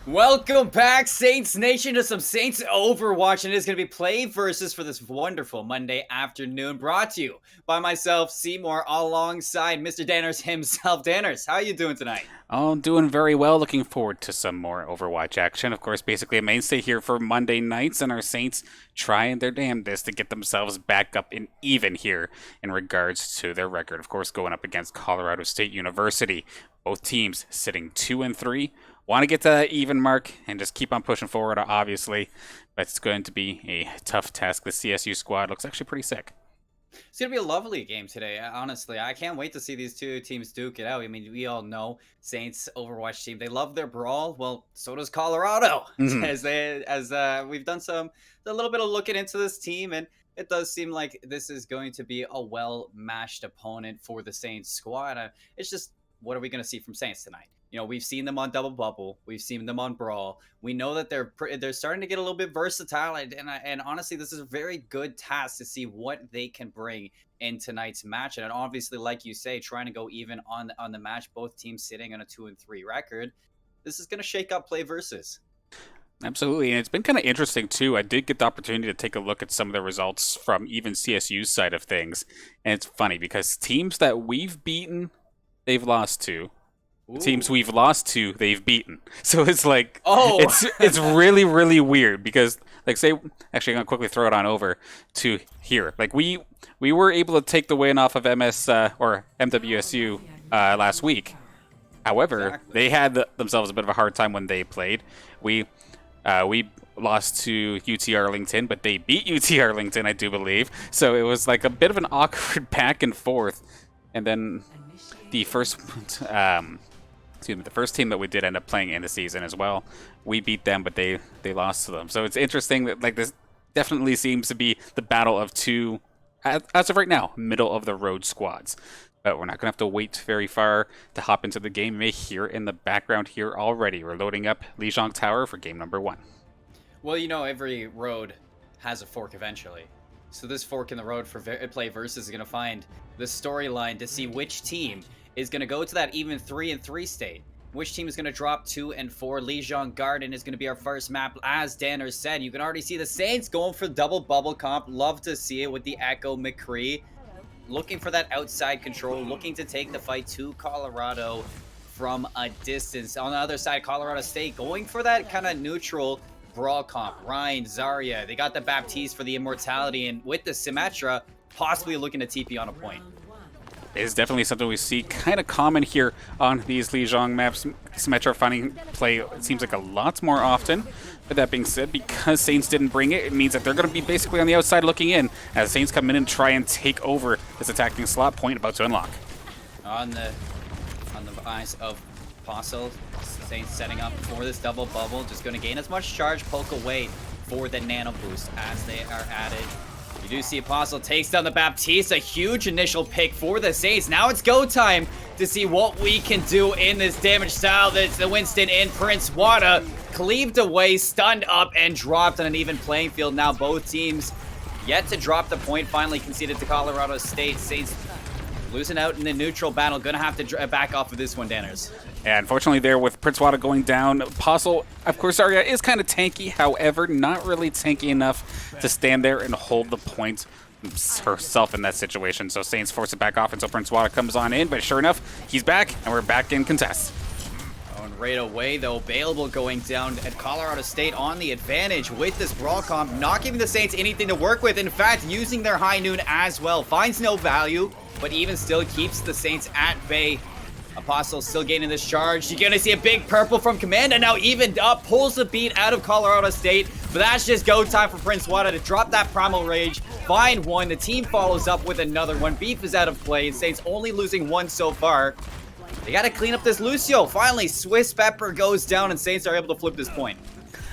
Welcome back, Saints Nation, to some Saints Overwatch, and it is going to be PlayVS for this wonderful Monday afternoon, brought to you by myself, Seymour, alongside Mr. Danners himself. Danners, how are you doing tonight? Oh, I'm doing very well. Looking forward to some more Overwatch action. Of course, basically a mainstay here for Monday nights, and our Saints trying their damnedest to get themselves back up in even here in regards to their record. Of course, going up against Colorado State University. Both teams sitting 2-3. Want to get to that even mark and just keep on pushing forward, obviously. But it's going to be a tough task. The CSU squad looks actually pretty sick. It's going to be a lovely game today, honestly. I can't wait to see these two teams duke it out. I mean, we all know Saints Overwatch team, they love their brawl. Well, so does Colorado. As we've done a little bit of looking into this team, and it does seem like this is going to be a well-matched opponent for the Saints squad. It's just, what are we going to see from Saints tonight? You know, we've seen them on Double Bubble. We've seen them on Brawl. We know that they're starting to get a little bit versatile. And honestly, this is a very good task to see what they can bring in tonight's match. And obviously, like you say, trying to go even on the match, both teams sitting on a 2-3 record. This is going to shake up PlayVS. Absolutely, and it's been kind of interesting, too. I did get the opportunity to take a look at some of the results from even CSU's side of things. And it's funny because teams that we've beaten, they've lost to. The teams we've lost to, they've beaten. So it's like, it's really, really weird because, like, say, actually, I'm going to quickly throw it on over to here. Like, we were able to take the win off of or MWSU last week. However, they had themselves a bit of a hard time when they played. We lost to UT Arlington, but they beat UT Arlington, I do believe. So it was like a bit of an awkward back and forth. And then the first team that we did end up playing in the season as well, we beat them, but they lost to them. So it's interesting that, like, this definitely seems to be the battle of two, as of right now, middle of the road squads. But we're not going to have to wait very far to hop into the game. You may hear in the background here already. We're loading up Lijiang Tower for game number 1. Well, you know, every road has a fork eventually. So this fork in the road for PlayVS is going to find the storyline to see which team is going to go to that even 3-3 state. Which team is going to drop 2-4? Lijiang Garden is going to be our first map. As Danner said, you can already see the Saints going for double bubble comp. Love to see it with the Echo McCree. Looking for that outside control. Looking to take the fight to Colorado from a distance. On the other side, Colorado State going for that kind of neutral brawl comp. Ryan, Zarya, they got the Baptiste for the immortality. And with the Symmetra, possibly looking to TP on a point. Is definitely something we see kind of common here on these Lijiang maps. Symmetra finding play, it seems like, a lot more often. But that being said, because Saints didn't bring it, it means that they're going to be basically on the outside looking in as Saints come in and try and take over this attacking slot point about to unlock. On the eyes of Apostle, Saints setting up for this double bubble, just going to gain as much charge, poke away for the nano boost as they are added. You do see Apostle takes down the Baptiste, a huge initial pick for the Saints. Now it's go time to see what we can do in this damage style. That's the Winston in Prince Wada, cleaved away, stunned up, and dropped on an even playing field. Now both teams yet to drop the point, finally conceded to Colorado State. Saints losing out in the neutral battle, gonna have to back off of this one, Danners. And unfortunately there with Prince Wada going down, Apostle, of course, Zarya is kind of tanky, however, not really tanky enough to stand there and hold the point herself in that situation. So Saints force it back off until Prince Wada comes on in, but sure enough, he's back, and we're back in contest. Oh, and right away, though. Available going down at Colorado State on the advantage with this brawl comp, not giving the Saints anything to work with. In fact, using their high noon as well. Finds no value, but even still keeps the Saints at bay. Apostle still gaining this charge. You're going to see a big purple from Command, and now evened up, pulls the beat out of Colorado State. But that's just go time for Prince Wada to drop that Primal Rage, find one. The team follows up with another one. Beef is out of play. Saints only losing one so far. They got to clean up this Lucio. Finally, Swiss Pepper goes down, and Saints are able to flip this point.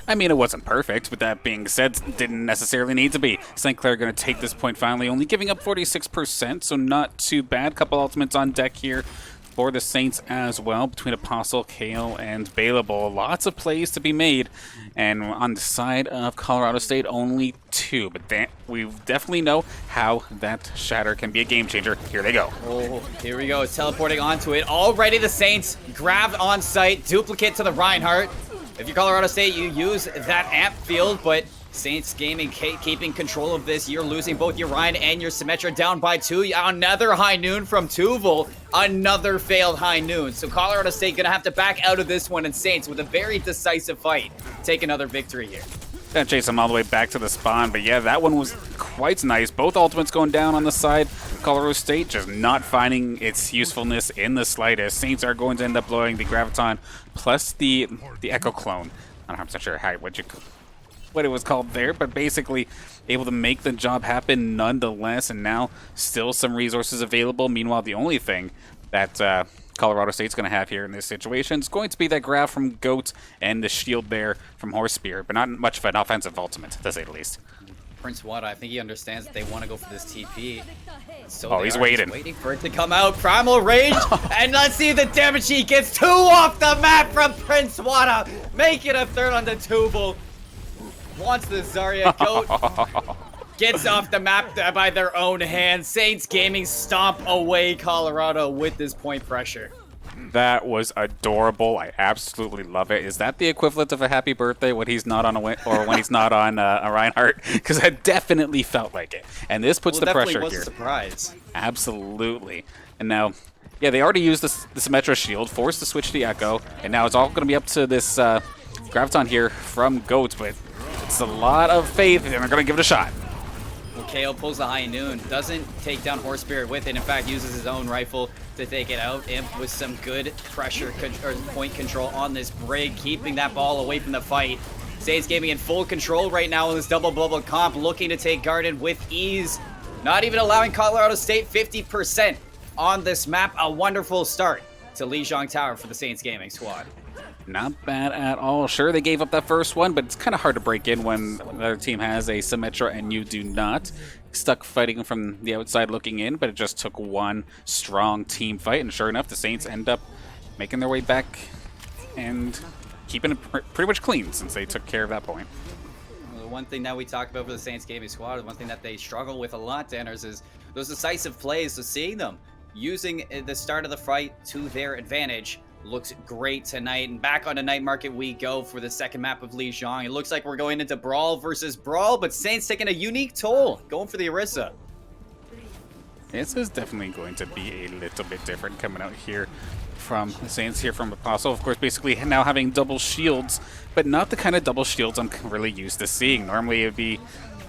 I mean, it wasn't perfect, but that being said, didn't necessarily need to be. St. Clair going to take this point finally, only giving up 46%, so not too bad. Couple ultimates on deck here for the Saints as well, between Apostle, Kale, and Bailable. Lots of plays to be made, and on the side of Colorado State, only 2. But we definitely know how that Shatter can be a game changer. Here they go. Oh, here we go. It's teleporting onto it. Already the Saints grabbed on site. Duplicate to the Reinhardt. If you're Colorado State, you use that amp field, but Saints Gaming keeping control of this. You're losing both your Ryan and your Symmetra down by 2. Another high noon from Tuval. Another failed high noon. So Colorado State gonna have to back out of this one, and Saints with a very decisive fight take another victory here. Gonna chase them all the way back to the spawn, but yeah, that one was quite nice. Both ultimates going down on the side. Colorado State just not finding its usefulness in the slightest. Saints are going to end up blowing the Graviton plus the Echo Clone. I'm not sure what it was called there, but basically able to make the job happen nonetheless, and now still some resources available. Meanwhile, the only thing that Colorado State's going to have here in this situation is going to be that grab from Goat and the shield there from Horse Spear, but not much of an offensive ultimate, to say the least. Prince Wada, I think he understands that they want to go for this TP. So he's waiting. Waiting for it to come out. Primal Rage, and let's see if the damage he gets 2 off the map from Prince Wada. Make it a third on the Tubal. Wants the Zarya. Goat gets off the map by their own hand. Saints Gaming stomp away Colorado with this point pressure. That was adorable. I absolutely love it. Is that the equivalent of a happy birthday when he's not on a when he's not on a Reinhardt? Because I definitely felt like it. And this puts the pressure was here. A surprise. Absolutely. And now, yeah, they already used the Symmetra shield, forced to switch the Echo, and now it's all going to be up to this Graviton here from Goat, but it's a lot of faith, and they're going to give it a shot. KO pulls the high noon, doesn't take down Horse Spirit with it, in fact uses his own rifle to take it out. Imp with some good pressure or point control on this Brig, keeping that ball away from the fight. Saints Gaming in full control right now in this double bubble comp, looking to take Garden with ease. Not even allowing Colorado State 50% on this map. A wonderful start to Lijiang Tower for the Saints Gaming squad. Not bad at all. Sure, they gave up that first one, but it's kind of hard to break in when the other team has a Symmetra and you do not. Stuck fighting from the outside looking in, but it just took one strong team fight, and sure enough, the Saints end up making their way back and keeping it pretty much clean since they took care of that point. Well, the one thing that we talked about for the Saints Gaming squad, the one thing that they struggle with a lot, Danners, is those decisive plays. So seeing them using the start of the fight to their advantage looks great tonight. And back on the night market we go for the second map of Lijiang. It looks like we're going into Brawl versus Brawl, but Saints taking a unique toll, going for the Orisa. This is definitely going to be a little bit different coming out here from the Saints, here from Apostle. Of course, basically now having double shields, but not the kind of double shields I'm really used to seeing. Normally it would be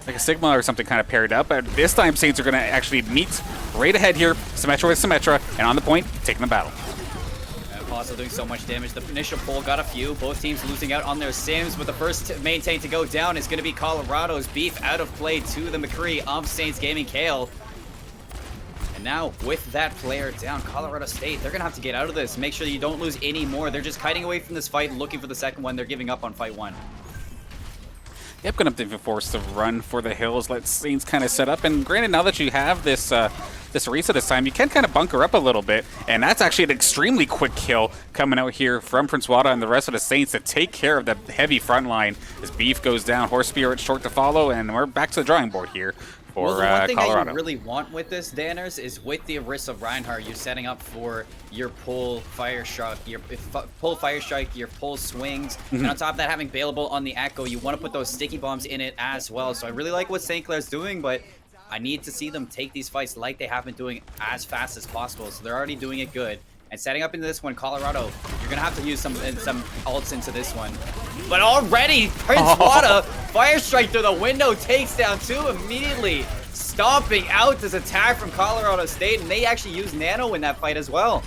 like a Sigma or something kind of paired up, but this time Saints are going to actually meet right ahead here, Symmetra with Symmetra, and on the point, taking the battle. Also doing so much damage. The initial pull got a few. Both teams losing out on their Sims, but the first maintain to go down is going to be Colorado's. Beef out of play to the McCree of Saints Gaming Kale. And now with that player down, Colorado State, they're going to have to get out of this. Make sure you don't lose any more. They're just kiting away from this fight, looking for the second one. They're giving up on fight 1. Yep, gonna have to be forced to run for the hills, let Saints kind of set up. And granted, now that you have this this Orisa this time, you can kind of bunker up a little bit. And that's actually an extremely quick kill coming out here from Prince Wada and the rest of the Saints to take care of that heavy front line. As Beef goes down, Horse Spirit short to follow, and we're back to the drawing board here for well, the one thing Colorado. that you really want with this, Danners, is with the Orisa Reinhardt, you're setting up for your pull fire strike, your pull swings, and on top of that, having Bailable on the Echo, you want to put those sticky bombs in it as well. So I really like what St. Clair's doing, but I need to see them take these fights like they have been doing as fast as possible. So they're already doing it good. And setting up into this one, Colorado, you're gonna have to use some ults into this one. But already, Prince Wada, Fire Strike through the window, takes down 2 immediately. Stomping out this attack from Colorado State, and they actually use Nano in that fight as well.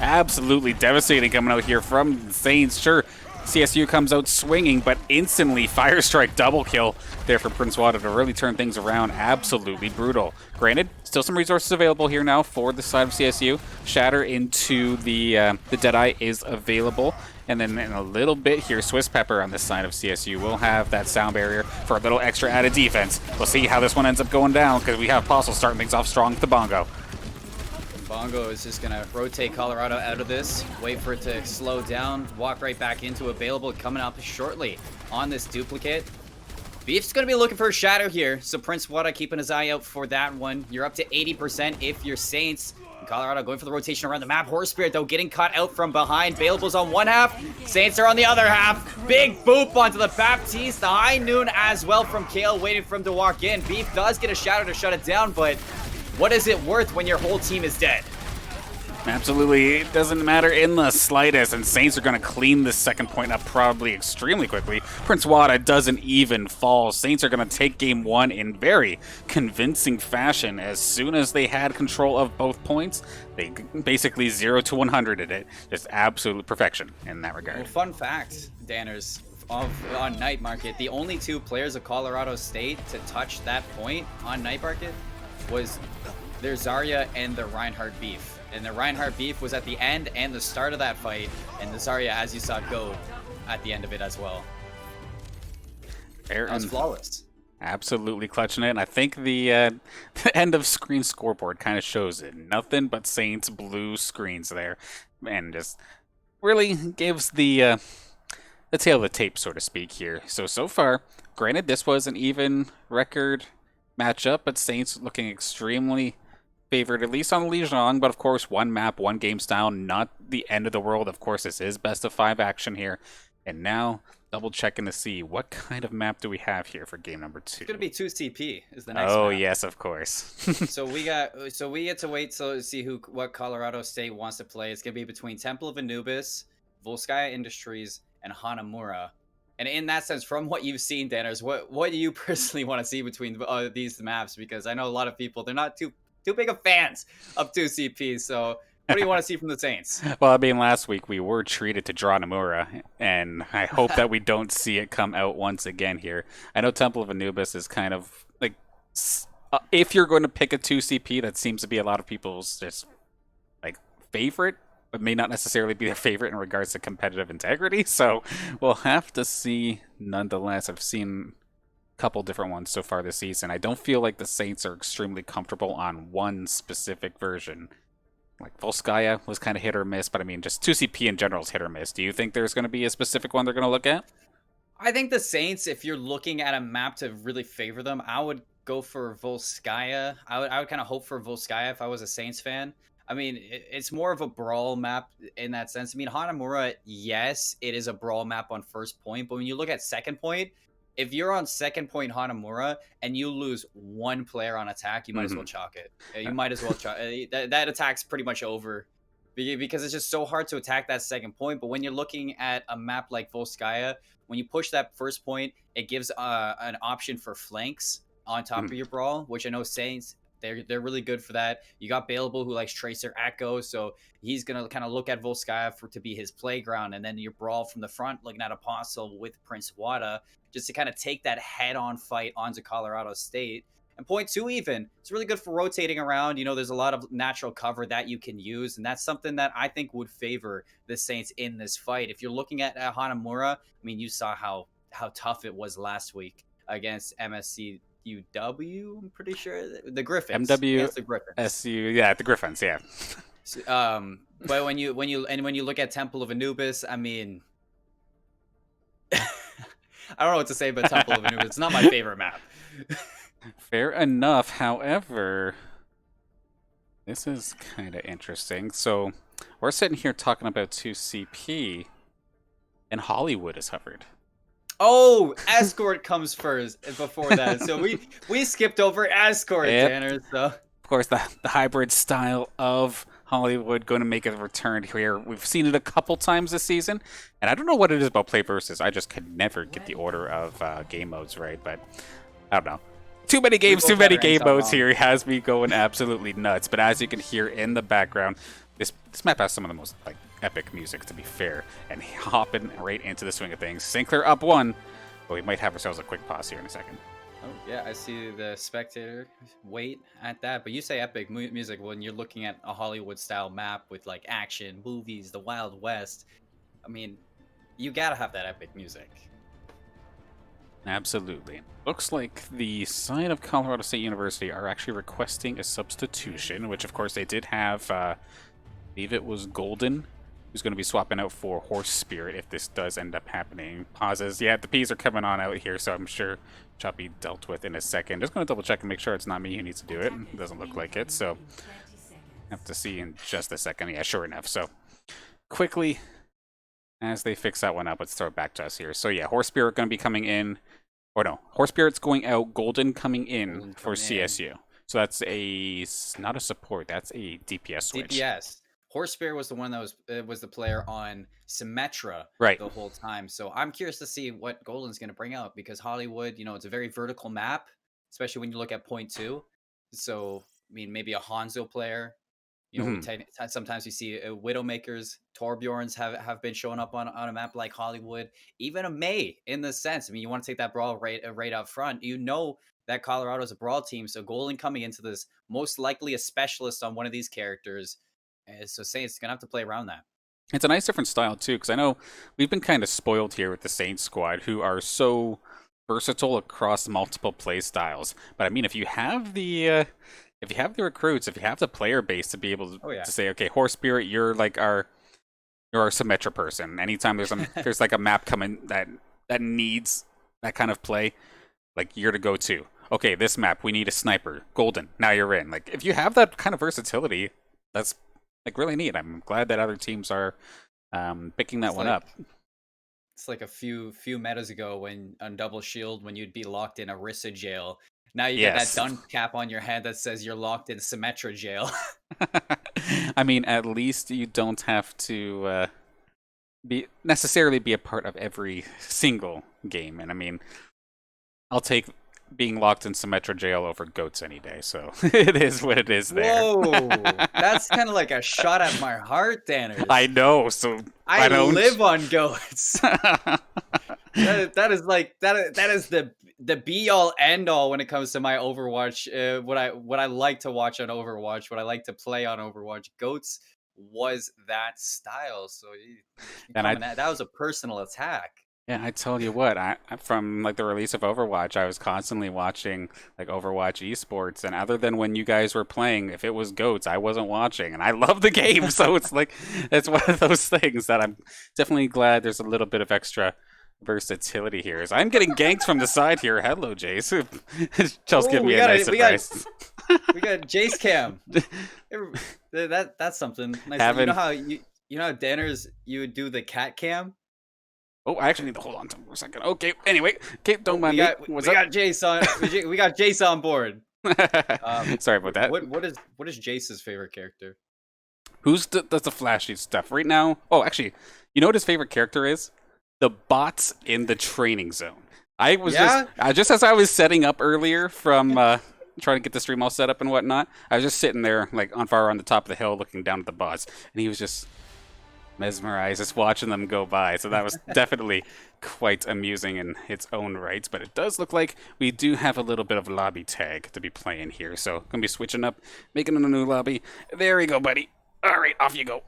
Absolutely devastating coming out here from Saints. Sure, CSU comes out swinging, but instantly Fire Strike double kill there for Prince Wada to really turn things around. Absolutely brutal. Granted, still some resources available here now for the side of CSU. Shatter into the Deadeye is available. And then in a little bit here, Swiss Pepper on this side of CSU will have that sound barrier for a little extra added defense. We'll see how this one ends up going down because we have Apostle starting things off strong with the Bongo. Bongo is just going to rotate Colorado out of this, wait for it to slow down, walk right back into available, coming up shortly on this duplicate. Beef's going to be looking for a shadow here, so Prince Wada keeping his eye out for that one. You're up to 80% if you're Saints. Colorado going for the rotation around the map. Horse Spirit, though, getting caught out from behind. Bailable's on one half. Saints are on the other half. Big boop onto the Baptiste. The high noon as well from Kale, waiting for him to walk in. Beef does get a shadow to shut it down, but what is it worth when your whole team is dead? Absolutely. It doesn't matter in the slightest, and Saints are going to clean this second point up probably extremely quickly. Prince Wada doesn't even fall. Saints are going to take game 1 in very convincing fashion. As soon as they had control of both points, they basically 0 to 100 at it. Just absolute perfection in that regard. Well, fun fact, Danners, on Night Market, the only 2 players of Colorado State to touch that point on Night Market was their Zarya and their Reinhardt Beef. And the Reinhardt Beef was at the end and the start of that fight, and the Zarya, as you saw, go at the end of it as well. That was flawless. Absolutely clutching it, and I think the end of screen scoreboard kind of shows it. Nothing but Saints blue screens there, and just really gives the tail of the tape, so to speak, here. So far, granted, this was an even record matchup, but Saints looking extremely favored, at least on Lijiang, but of course, 1 map, 1 game style, not the end of the world. Of course, this is best of 5 action here. And now, double checking to see what kind of map do we have here for game number 2. It's gonna be 2 CP is the next Oh, map. yes, of course. So we get to wait to see what Colorado State wants to play. It's gonna be between Temple of Anubis, Volskaya Industries, and Hanamura. And in that sense, from what you've seen, Danners, what do you personally want to see between these maps? Because I know a lot of people, they're not too big of fans of 2 CPs. So what do you want to see from the Saints? Well, I mean, last week we were treated to draw Namura, and I hope that we don't see it come out once again here. I know Temple of Anubis is kind of like, if you're going to pick a 2 CP, that seems to be a lot of people's just like favorite, but may not necessarily be their favorite in regards to competitive integrity. So we'll have to see nonetheless. I've seen couple different ones so far this season. I don't feel like the Saints are extremely comfortable on one specific version. Like Volskaya was kind of hit or miss, but I mean, just 2CP in general is hit or miss. Do you think there's going to be a specific one they're going to look at? I think the Saints, if you're looking at a map to really favor them, I would go for Volskaya. I would kind of hope for Volskaya if I was a Saints fan. I mean, it's more of a brawl map in that sense. I mean, Hanamura, yes, it is a brawl map on first point, but when you look at second point, if you're on second point Hanamura and you lose 1 player on attack, you might as well chalk it. You might as well chalk that attack's pretty much over because it's just so hard to attack that second point. But when you're looking at a map like Volskaya, when you push that first point, it gives an option for flanks on top of your brawl, which I know Saints, they're really good for that. You got Bailable who likes Tracer Echo, so he's going to kind of look at Volskaya to be his playground, and then your brawl from the front looking at Apostle with Prince Wada, just to kind of take that head-on fight onto Colorado State. And point 2 even, it's really good for rotating around. You know, there's a lot of natural cover that you can use, and that's something that I think would favor the Saints in this fight. If you're looking at Hanamura, I mean, you saw how tough it was last week against MSC UW, I'm pretty sure the Griffins. MW, the Griffins. SU, yeah, the Griffins, yeah. But when you look at Temple of Anubis, I mean, I don't know what to say about Temple of Anubis. It's not my favorite map. Fair enough. However, this is kind of interesting. So we're sitting here talking about 2CP, and Hollywood is hovered. Oh, Escort comes first before that. So we skipped over Escort, Yep. Tanner. So Of course, the hybrid style of Hollywood going to make a return here. We've seen it a couple times this season, and I don't know what it is about PlayVS. I just could never get the order of game modes right, but I don't know. Too many games, too many game modes here. It has me going absolutely nuts. But as you can hear in the background, this map has some of the most like epic music, to be fair, and hopping right into the swing of things. St. Clair up 1, but we might have ourselves a quick pause here in a second. Oh, yeah, I see the spectator wait at that. But you say epic music when you're looking at a Hollywood-style map with, like, action, movies, the Wild West. I mean, you gotta have that epic music. Absolutely. Looks like the side of Colorado State University are actually requesting a substitution, which, of course, they did have, I believe it was Golden, who's going to be swapping out for Horse Spirit if this does end up happening. Pauses. Yeah, the P's are coming on out here, so I'm sure shall be dealt with in a second. Just going to double check and make sure it's not me who needs to do it. It doesn't look like it, so have to see in just a second. Yeah, sure enough. So quickly, as they fix that one up, let's throw it back to us here. So yeah, Horse Spirit going to be coming in. Or no, Horse Spirit's going out, Golden coming in for CSU. So that's not a support, that's a DPS switch. DPS. Horse Spirit was the one that was the player on Symmetra the whole time. So I'm curious to see what Golden's going to bring out, because Hollywood, it's a very vertical map, especially when you look at point 2. So, I mean, maybe a Hanzo player. Sometimes you see Widowmakers, Torbjorns have been showing up on a map like Hollywood. Even a May, in the sense. I mean, you want to take that brawl right up front. That Colorado's a brawl team, so Golden coming into this, most likely a specialist on one of these characters. So Saints going to have to play around that. It's a nice different style, too, because I know we've been kind of spoiled here with the Saints squad, who are so versatile across multiple play styles. But, I mean, if you have the recruits, if you have the player base to be able to say, okay, Horse Spirit, you're our Symmetra person. Anytime there's like a map coming that needs that kind of play, like you're to go to. Okay, this map, we need a sniper. Golden, now you're in. Like, if you have that kind of versatility, that's like really neat. I'm glad that other teams are picking that one up. It's like a few metas ago when on Double Shield, when you'd be locked in Orisa jail. Now you get that dun cap on your head that says you're locked in Symmetra jail. I mean, at least you don't have to necessarily be a part of every single game. And I mean, I'll take being locked in Symmetra jail over goats any day. So it is what it is there. Whoa, that's kind of like a shot at my heart, Danners. I know. So I live on goats. that is the be all end all when it comes to my Overwatch. What I like to watch on Overwatch, what I like to play on Overwatch, goats was that style. So that was a personal attack. Yeah, I tell you what, from like the release of Overwatch, I was constantly watching like Overwatch esports, and other than when you guys were playing, if it was goats, I wasn't watching, and I love the game. So it's like it's one of those things that I'm definitely glad there's a little bit of extra versatility here. As I'm getting ganked from the side here. Hello, Jace. Just give me a nice surprise. We got Jace Cam. That's something nice. You know how Danners, you would do the cat cam. Oh, I actually need to hold on to him for a second. Okay, anyway, don't mind me. We got Jace on. We got Jace on board. Sorry about that. What is Jace's favorite character? Does the flashy stuff right now? Oh, actually, you know what his favorite character is? The bots in the training zone. I was just as I was setting up earlier from trying to get the stream all set up and whatnot. I was just sitting there like on fire on the top of the hill, looking down at the bots, and he was just mesmerized, just watching them go by. So that was definitely quite amusing in its own right. But it does look like we do have a little bit of lobby tag to be playing here. So gonna be switching up, making a new lobby. There we go, buddy. All right, off you go.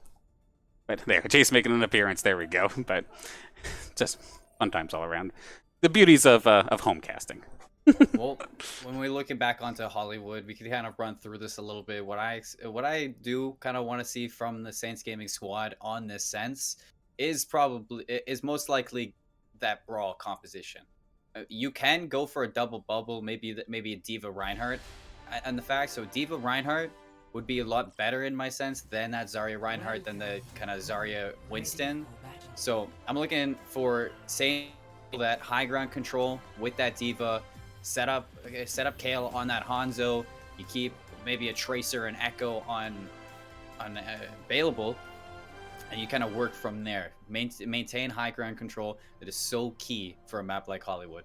But there, Jace making an appearance. There we go. But just fun times all around. The beauties of home casting. Well, when we're looking back onto Hollywood, we could kind of run through this a little bit. What I do kind of want to see from the Saints Gaming squad on this sense is most likely that brawl composition. You can go for a double bubble, maybe a D.Va Reinhardt, and the fact so D.Va Reinhardt would be a lot better in my sense than that Zarya Reinhardt than the kind of Zarya Winston. So I'm looking for saying that high ground control with that D.Va. Set up Kale on that Hanzo. You keep maybe a Tracer and Echo on available, and you kind of work from there. Maintain high ground control. That is so key for a map like Hollywood.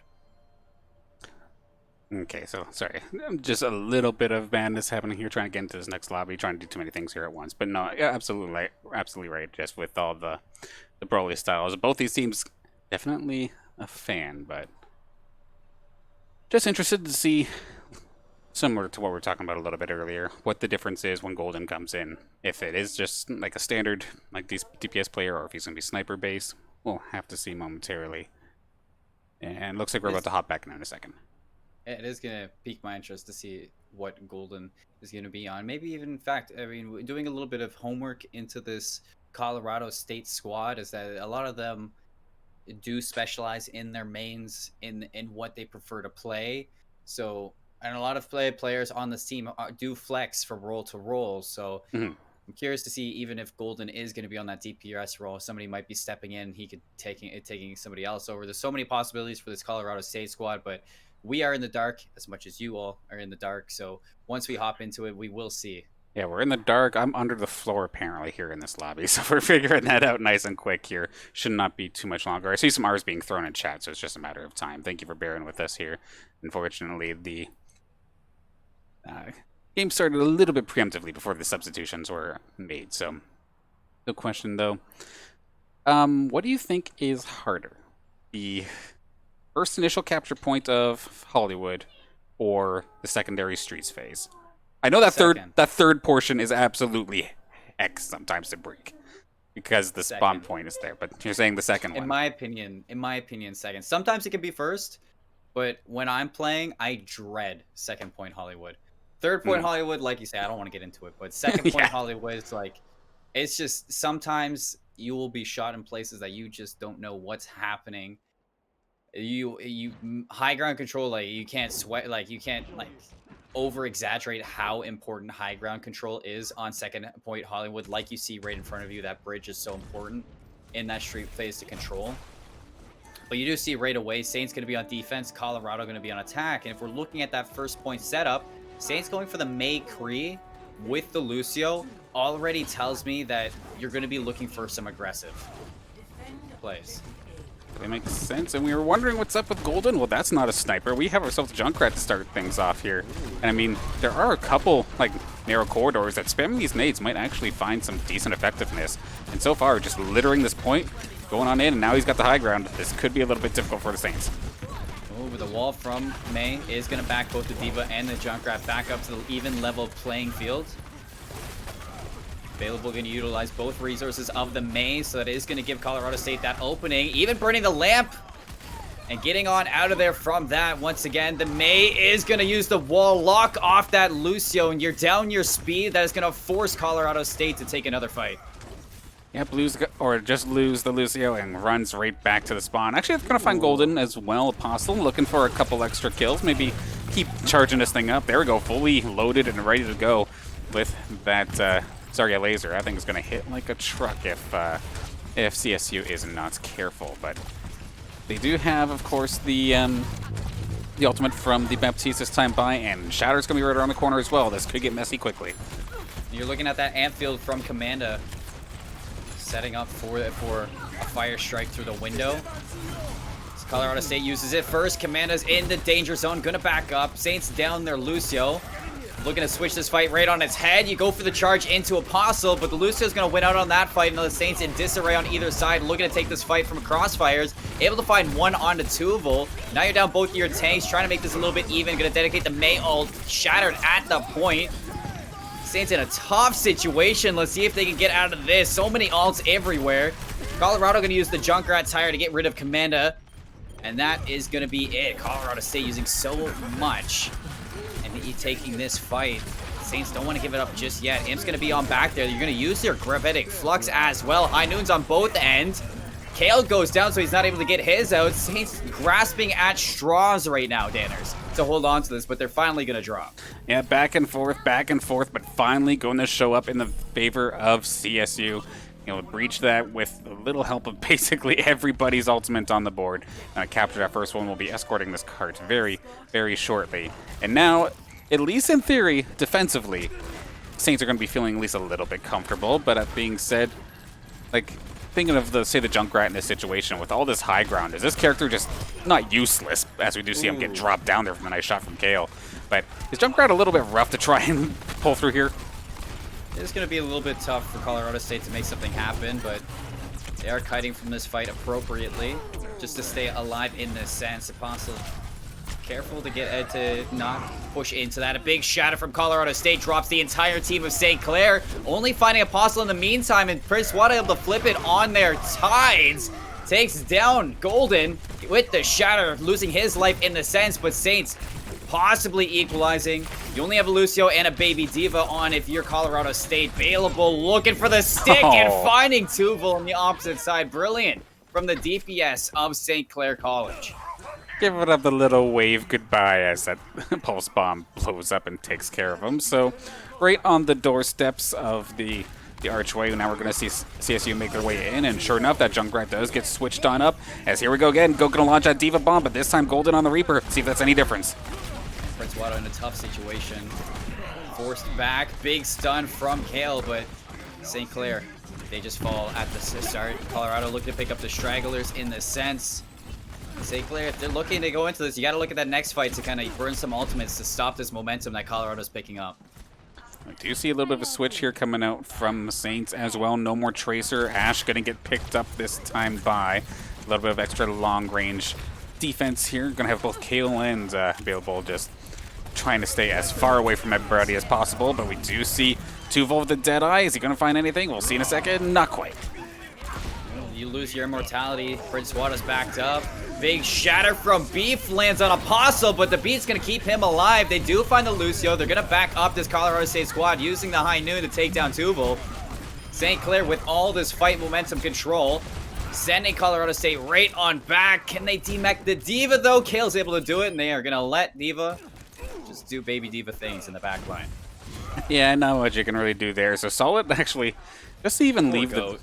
Okay, so sorry, just a little bit of madness happening here, trying to get into this next lobby, trying to do too many things here at once. But no, yeah, absolutely right. Just with all the Broly styles, both these teams, definitely a fan, but just interested to see, similar to what we were talking about a little bit earlier, what the difference is when Golden comes in. If it is just like a standard like these DPS player, or if he's gonna be sniper based, we'll have to see momentarily. And looks like we're about to hop back in a second. It is going to pique my interest to see what Golden is going to be on. Maybe even, in fact, I mean, doing a little bit of homework into this Colorado State squad is that a lot of them do specialize in their mains, in what they prefer to play. So, and a lot of players on this team do flex from role to role. So I'm curious to see, even if Golden is going to be on that DPS role, somebody might be stepping in. He could taking somebody else over. There's so many possibilities for this Colorado State squad, but we are in the dark as much as you all are in the dark. So once we hop into it, we will see. Yeah, we're in the dark. I'm under the floor apparently here in this lobby, so we're figuring that out nice and quick here. Should not be too much longer. I see some R's being thrown in chat, so it's just a matter of time. Thank you for bearing with us here. Unfortunately, the game started a little bit preemptively before the substitutions were made, so no question though. What do you think is harder? The first initial capture point of Hollywood, or the secondary streets phase? I know that third portion is absolutely heck sometimes to break because the spawn point is there, but you're saying the second one. In my opinion, second. Sometimes it can be first, but when I'm playing, I dread second point Hollywood. Third point Hollywood, like you say, I don't want to get into it, but second point Hollywood is like, it's just sometimes you will be shot in places that you just don't know what's happening. You high ground control, like you can't sweat, like you can't like over exaggerate how important high ground control is on second point Hollywood. Like you see right in front of you, that bridge is so important in that street phase to control. But you do see right away, Saints going to be on defense, Colorado going to be on attack. And if we're looking at that first point setup, Saints going for the Mei Cree with the Lucio already tells me that you're going to be looking for some aggressive plays. That makes sense. And we were wondering what's up with Golden. Well, that's not a sniper. We have ourselves Junkrat to start things off here. And I mean, there are a couple like narrow corridors that spamming these nades might actually find some decent effectiveness. And so far, just littering this point, going on in, and now he's got the high ground. This could be a little bit difficult for the Saints. Over the wall from Mei is going to back both the Diva and the Junkrat back up to the even level playing field. Available, going to utilize both resources of the Mei, so that is going to give Colorado State that opening. Even burning the lamp and getting on out of there from that. Once again, the Mei is going to use the wall, lock off that Lucio, and you're down your speed. That is going to force Colorado State to take another fight. Yep, just lose the Lucio and runs right back to the spawn. Actually, it's going to find Golden as well. Apostle looking for a couple extra kills. Maybe keep charging this thing up. There we go, fully loaded and ready to go with that Zarya laser. I think it's going to hit like a truck if CSU is not careful. But they do have, of course, the ultimate from the Baptiste this time by, and Shatter's going to be right around the corner as well. This could get messy quickly. You're looking at that amp field from Commanda, setting up for a fire strike through the window. So Colorado State uses it first. Commanda's in the danger zone, gonna back up. Saints down their Lucio. Looking to switch this fight right on its head. You go for the charge into Apostle, but the Lucio's gonna win out on that fight, and the Saints in disarray on either side, looking to take this fight from Crossfires. Able to find one onto Tuval. Now you're down both of your tanks, trying to make this a little bit even. Gonna dedicate the Mei ult. Shattered at the point. Saints in a tough situation. Let's see if they can get out of this. So many ults everywhere. Colorado going to use the Junkrat tire to get rid of Commanda. And that is going to be it. Colorado State using so much. And taking this fight. Saints don't want to give it up just yet. Imp's going to be on back there. You're going to use their Gravitic Flux as well. High Noon's on both ends. Kale goes down, so he's not able to get his out. Saints grasping at straws right now, Danners, to hold on to this, but they're finally going to drop. Yeah, back and forth, but finally going to show up in the favor of CSU. You know, breach that with a little help of basically everybody's ultimate on the board. Capture that first one. We'll be escorting this cart very, very shortly. And now, at least in theory, defensively, Saints are going to be feeling at least a little bit comfortable. But that being said, like, thinking of the, say, the Junkrat in this situation with all this high ground, is this character just not useless, as we do see him get dropped down there from a nice shot from Kale. But is Junkrat a little bit rough to try and pull through here? It's going to be a little bit tough for Colorado State to make something happen, but they are kiting from this fight appropriately, just to stay alive in this sense. Apostle, careful to get Ed to not push into that. A big shatter from Colorado State drops the entire team of St. Clair, only finding Apostle in the meantime, and Prince Wada able to flip it on their Tides. Takes down Golden with the shatter, losing his life in the sense, but Saints possibly equalizing. You only have a Lucio and a Baby Diva on if you're Colorado State. Available, looking for the stick and finding Tuval on the opposite side. Brilliant from the DPS of St. Clair College. Give it up a little wave goodbye as that pulse bomb blows up and takes care of him. So right on the doorsteps of the archway, now we're going to see CSU make their way in, and sure enough, that Junkrat does get switched on up. As here we go again, going to launch that Diva bomb, but this time Golden on the Reaper. See if that's any difference. Prince Wada in a tough situation. Forced back, big stun from Kale, but St. Clair, they just fall at the start. Colorado looking to pick up the stragglers in the sense. St. Clair, if they're looking to go into this, you got to look at that next fight to kind of burn some ultimates to stop this momentum that Colorado's picking up. I do see a little bit of a switch here coming out from the Saints as well. No more Tracer. Ash going to get picked up this time by a little bit of extra long-range defense here. Going to have both Kale and available, just trying to stay as far away from everybody as possible. But we do see Tuval with the Deadeye. Is he going to find anything? We'll see in a second. Not quite. You lose your immortality. Prince Wada's backed up. Big shatter from Beef lands on Apostle, but the Beat's going to keep him alive. They do find the Lucio. They're going to back up this Colorado State squad using the High Noon to take down Tuval. St. Clair with all this fight momentum control, sending Colorado State right on back. Can they demech the Diva, though? Kale's able to do it, and they are going to let Diva just do Baby Diva things in the back line. Yeah, not much you can really do there. So Solid actually, just to even leave the...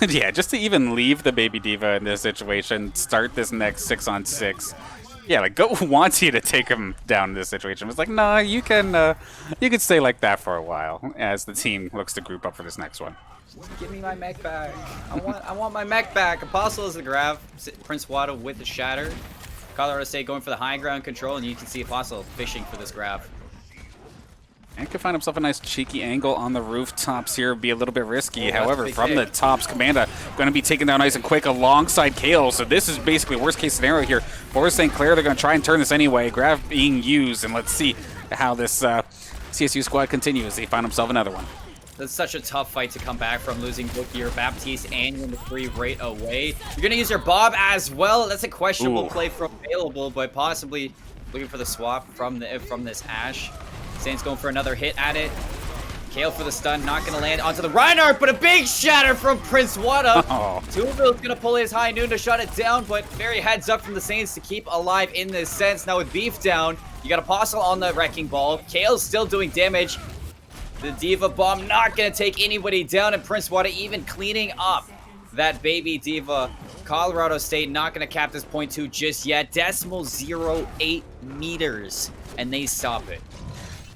yeah, just to even leave the Baby Diva in this situation, start this next 6-on-6. Yeah, like, Goat wants you to take him down in this situation. It's like, nah, you can stay like that for a while as the team looks to group up for this next one. Give me my mech back. I want my mech back. Apostle is the grab. Prince Wada with the shatter. Colorado State going for the high ground control, and you can see Apostle fishing for this grab. And could find himself a nice cheeky angle on the rooftops here. Be a little bit risky. Oh, however, from the tops, Commanda going to be taken down nice and quick alongside Kale. So this is basically worst case scenario here for St. Clair. They're going to try and turn this anyway. Grab being used, and let's see how this CSU squad continues. They find themselves another one. That's such a tough fight to come back from, losing both your Baptiste and your McCree right away. You're going to use your Bob as well. That's a questionable play from available, but possibly looking for the swap from this Ash. Saints going for another hit at it. Kale for the stun, not going to land onto the Reinhardt, but a big shatter from Prince Wada. Tuval's going to pull his High Noon to shut it down, but very heads up from the Saints to keep alive in this sense. Now with Beef down, you got Apostle on the Wrecking Ball. Kale's still doing damage. The Diva Bomb not going to take anybody down, and Prince Wada even cleaning up that Baby Diva. Colorado State not going to cap this point 2 just yet. 0.08 meters, and they stop it.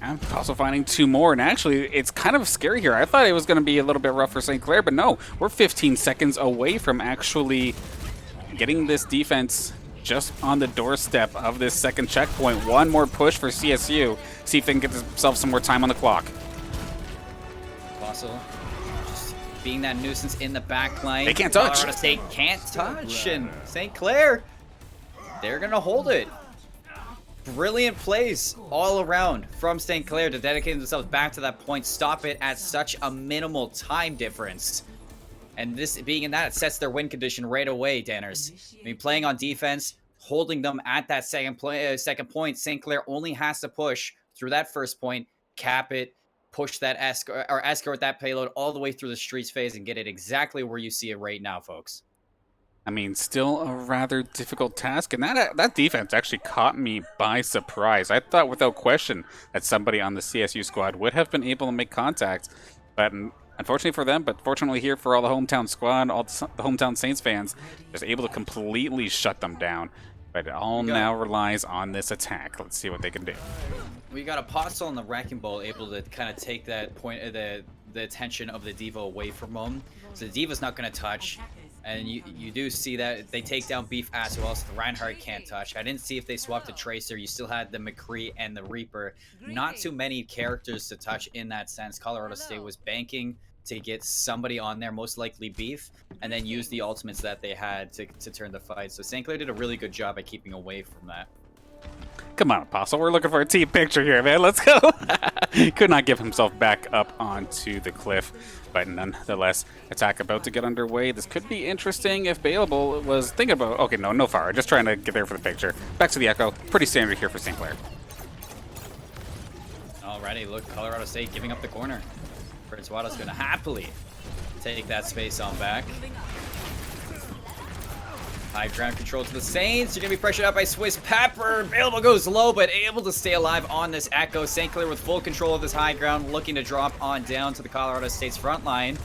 I'm also finding 2 more, and actually, it's kind of scary here. I thought it was going to be a little bit rough for St. Clair, but no, we're 15 seconds away from actually getting this defense just on the doorstep of this second checkpoint. One more push for CSU. See if they can get themselves some more time on the clock. Apostle just being that nuisance in the back line. They can't touch. Colorado State can't touch, and St. Clair, they're going to hold it. Brilliant plays all around from St. Clair to dedicate themselves back to that point, stop it at such a minimal time difference. And this being in that, it sets their win condition right away, Danners. I mean, playing on defense, holding them at that second point, St. Clair only has to push through that first point, cap it, push that escort that payload all the way through the streets phase and get it exactly where you see it right now, folks. I mean, still a rather difficult task, and that defense actually caught me by surprise. I thought without question that somebody on the CSU squad would have been able to make contact, but unfortunately for them, but fortunately here for all the hometown squad, all the hometown Saints fans, just able to completely shut them down. But it all now relies on this attack. Let's see what they can do. We got Apostle and the Wrecking Ball able to kind of take that point of the attention of the Diva away from him. So the Diva's not going to touch. And you do see that they take down Beef as well, so the Reinhardt can't touch. I didn't see if they swapped a Tracer. You still had the McCree and the Reaper. Not too many characters to touch in that sense. Colorado State was banking to get somebody on there, most likely Beef, and then use the ultimates that they had to turn the fight. So St. Clair did a really good job at keeping away from that. Come on, Apostle. We're looking for a team picture here, man. Let's go. Could not give himself back up onto the cliff. But nonetheless, attack about to get underway. This could be interesting if Bailable was thinking about... Okay, no fire. Just trying to get there for the picture. Back to the Echo. Pretty standard here for St. Clair. Alrighty, look, Colorado State giving up the corner. Prince Wada's going to happily take that space on back. High ground control to the Saints. You're going to be pressured out by Swiss Pepper. Bailable goes low, but able to stay alive on this Echo. St. Clair with full control of this high ground, looking to drop on down to the Colorado State's front line.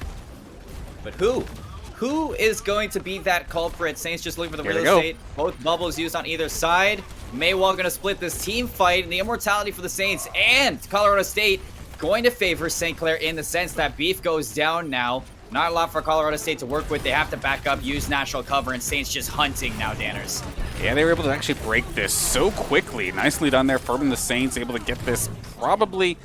But who? Who is going to be that culprit? Saints just looking for the real estate. Both bubbles used on either side. Maywall going to split this team fight, and the immortality for the Saints and Colorado State going to favor St. Clair in the sense that Beef goes down now. Not a lot for Colorado State to work with. They have to back up, use natural cover, and Saints just hunting now, Danners. Yeah, they were able to actually break this so quickly. Nicely done there from the Saints, able to get this probably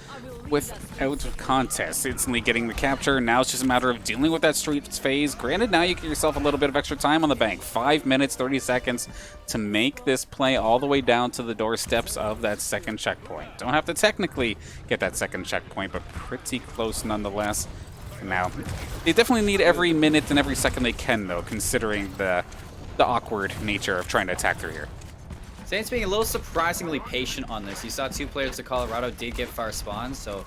without contest. Instantly getting the capture. Now it's just a matter of dealing with that streets phase. Granted, now you get yourself a little bit of extra time on the bank. 5 minutes, 30 seconds to make this play all the way down to the doorsteps of that second checkpoint. Don't have to technically get that second checkpoint, but pretty close nonetheless. Now, they definitely need every minute and every second they can, though, considering the awkward nature of trying to attack through here. Saints being a little surprisingly patient on this. You saw two players of Colorado did get fire spawns, so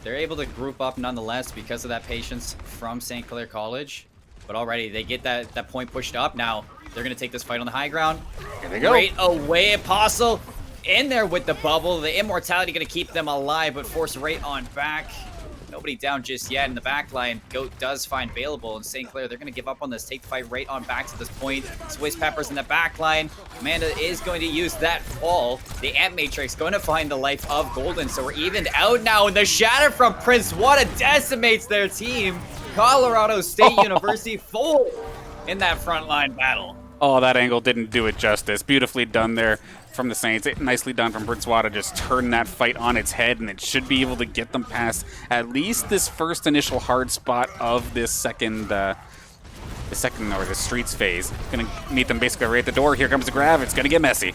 they're able to group up nonetheless because of that patience from St. Clair College. But already, they get that point pushed up. Now, they're going to take this fight on the high ground. Here they go. Great away, Apostle in there with the bubble. The immortality going to keep them alive, but force right on back. Nobody down just yet in the back line. Goat does find Bailable, and St. Clair, they're going to give up on this. Take the fight right on back to this point. Swiss Peppers in the back line. Amanda is going to use that fall. The Amp Matrix going to find the life of Golden, so we're evened out now, and the shatter from Prince Wada decimates their team. Colorado State University full in that frontline battle. Oh, that angle didn't do it justice. Beautifully done there from the Saints. Nicely done from Prince Wada. Just turn that fight on its head, and it should be able to get them past at least this first initial hard spot of this second, the streets phase. Gonna meet them basically right at the door. Here comes the grab. It's gonna get messy.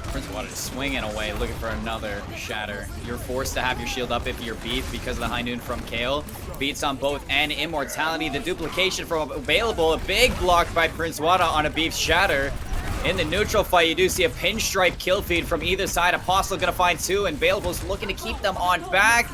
Prince Wada just swinging away, looking for another shatter. You're forced to have your shield up if you're Beef because of the high noon from Kale. Beats on both and immortality. The duplication from Available. A big block by Prince Wada on a Beef shatter. In the neutral fight, you do see a pinstripe kill feed from either side. Apostle gonna find two, and Available's looking to keep them on back.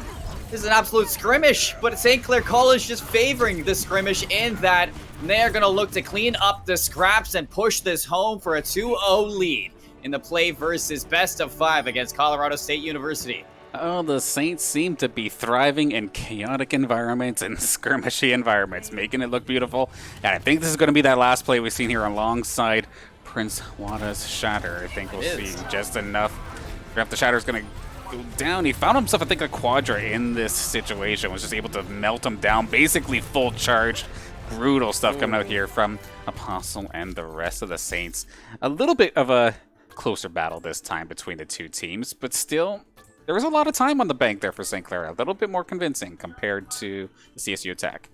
This is an absolute skirmish, but St. Clair College just favoring the skirmish in that they're gonna look to clean up the scraps and push this home for a 2-0 lead in the play versus best of 5 against Colorado State University. Oh, the Saints seem to be thriving in chaotic environments and skirmishy environments, making it look beautiful. And I think this is going to be that last play we've seen here alongside Prince Wada's shatter. I think we'll see just enough. The shatter's going to go down. He found himself, I think, a quadra in this situation. Was just able to melt him down, basically full charge. Brutal stuff coming out here from Apostle and the rest of the Saints. A little bit of a closer battle this time between the two teams, but still, there was a lot of time on the bank there for St. Clair. A little bit more convincing compared to the CSU attack.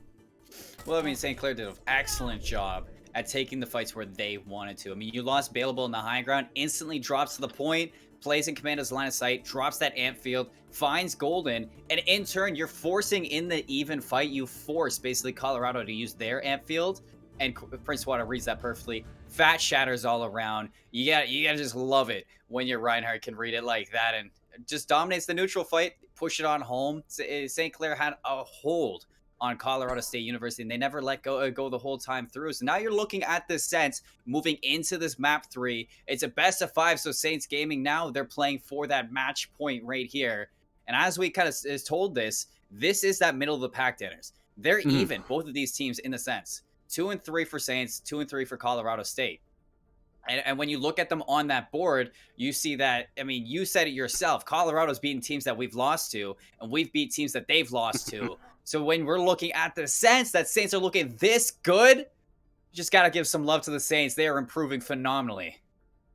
Well, I mean, St. Clair did an excellent job at taking the fights where they wanted to. I mean, you lost Bailable in the high ground, instantly drops to the point, plays in Commando's line of sight, drops that amp field, finds Golden, and in turn, you're forcing in the even fight, you force basically Colorado to use their amp field, and Prince Wada reads that perfectly. Fat shatters all around. You gotta just love it when your Reinhardt can read it like that and just dominates the neutral fight, push it on home. St. Clair had a hold on Colorado State University, and they never let go the whole time through. So now you're looking at this sense, moving into this map 3. It's a best of 5, so Saints Gaming now, they're playing for that match point right here. And as we kind of is told this is that middle of the pack, Danners. They're even, both of these teams, in the sense. 2 and 3 for Saints, 2 and 3 for Colorado State. And when you look at them on that board, you see that, I mean, you said it yourself. Colorado's beaten teams that we've lost to, and we've beat teams that they've lost to. So when we're looking at the Saints, that Saints are looking this good, you just got to give some love to the Saints. They are improving phenomenally.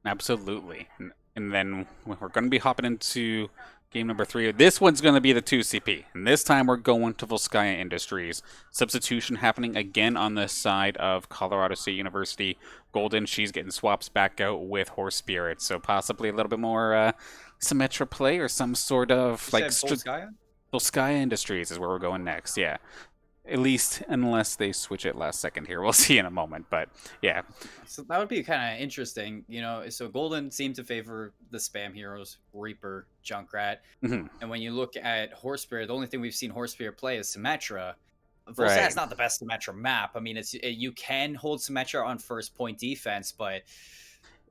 Absolutely. And then we're going to be hopping into game number 3. This one's going to be the 2CP. And this time we're going to Volskaya Industries. Substitution happening again on the side of Colorado State University. Golden, she's getting swaps back out with Horse Spirit. So possibly a little bit more Symmetra play or some sort of You like said Volskaya? Volskaya Industries is where we're going next. Yeah. At least unless they switch it last second here. We'll see in a moment. But yeah. So that would be kind of interesting, you know. So Golden seemed to favor the spam heroes, Reaper, Junkrat. Mm-hmm. And when you look at Horse Spirit, the only thing we've seen Horse Spirit play is Symmetra. Right. That's not the best Symmetra map. I mean, you can hold Symmetra on first point defense, but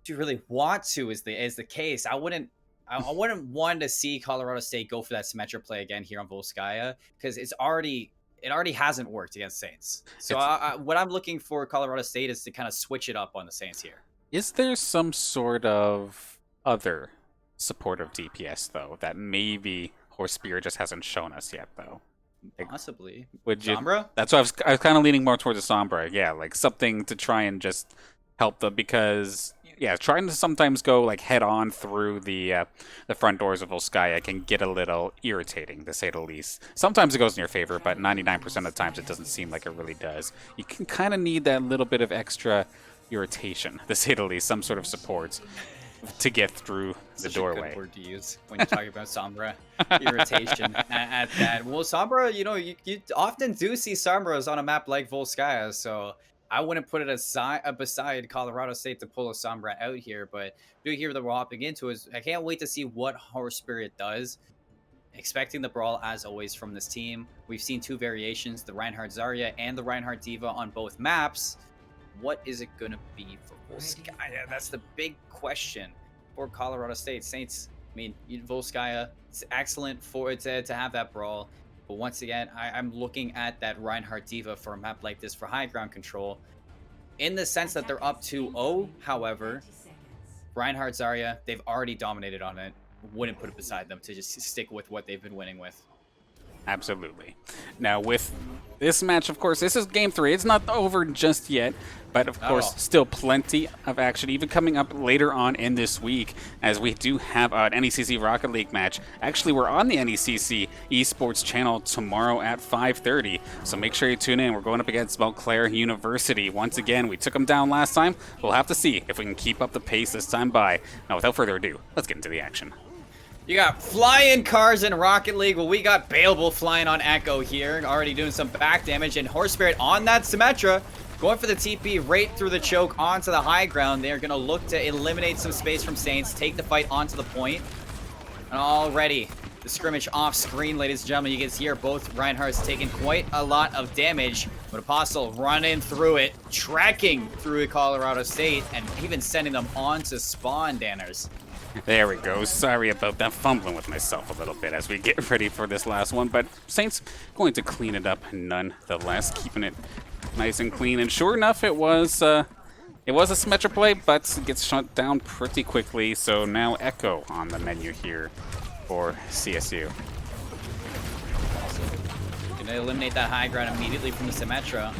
if you really want to, is the case. I wouldn't want to see Colorado State go for that Symmetra play again here on Volskaya, because it already hasn't worked against Saints. So what I'm looking for Colorado State is to kind of switch it up on the Saints here. Is there some sort of other supportive DPS, though, that maybe Horse Spirit just hasn't shown us yet, though? Possibly. Would you? Sombra? That's why I was kind of leaning more towards the Sombra. Yeah, like something to try and just help them, because yeah, trying to sometimes go like head on through the front doors of Volskaya can get a little irritating, to say the least. Sometimes it goes in your favor, but 99% of the times it doesn't seem like it really does. You can kind of need that little bit of extra irritation, to say the least, some sort of support to get through the doorway. A good word to use when you're talking about Sombra. Irritation at that. Well, Sombra, you know, you often do see Sombras on a map like Volskaya, so I wouldn't put it beside Colorado State to pull a Sombra out here, but do here that we're hopping into is I can't wait to see what Horse Spirit does. Expecting the brawl as always from this team. We've seen 2 variations, the Reinhardt Zarya and the Reinhardt D.Va on both maps. What is it going to be for Volskaya? That's the big question for Colorado State. Saints, I mean, Volskaya, it's excellent for it to have that brawl. But once again, I'm looking at that Reinhardt D.Va for a map like this for high ground control. In the sense that they're up 2-0, however, Reinhardt Zarya, they've already dominated on it. Wouldn't put it beside them to just stick with what they've been winning with. Absolutely. Now, with this match, of course, this is game 3. It's not over just yet, but of course, still plenty of action, even coming up later on in this week, as we do have an NECC Rocket League match. Actually, we're on the NECC Esports channel tomorrow at 5:30, so make sure you tune in. We're going up against Clair University. Once again, we took them down last time. We'll have to see if we can keep up the pace this time by. Now, without further ado, let's get into the action. You got flying cars in Rocket League. Well, we got Baleable flying on Echo here, already doing some back damage, and Horse Spirit on that Symmetra, going for the TP right through the choke onto the high ground. They're going to look to eliminate some space from Saints, take the fight onto the point. And already, the scrimmage off screen, ladies and gentlemen, you can see here both Reinhardt's taking quite a lot of damage, but Apostle running through it, tracking through Colorado State, and even sending them on to spawn, Danners. There we go. Sorry about that, fumbling with myself a little bit as we get ready for this last one, but Saints going to clean it up nonetheless, keeping it nice and clean. And sure enough, it was a Symmetra play, but it gets shut down pretty quickly. So now Echo on the menu here for CSU. Gonna eliminate that high ground immediately from the Symmetra.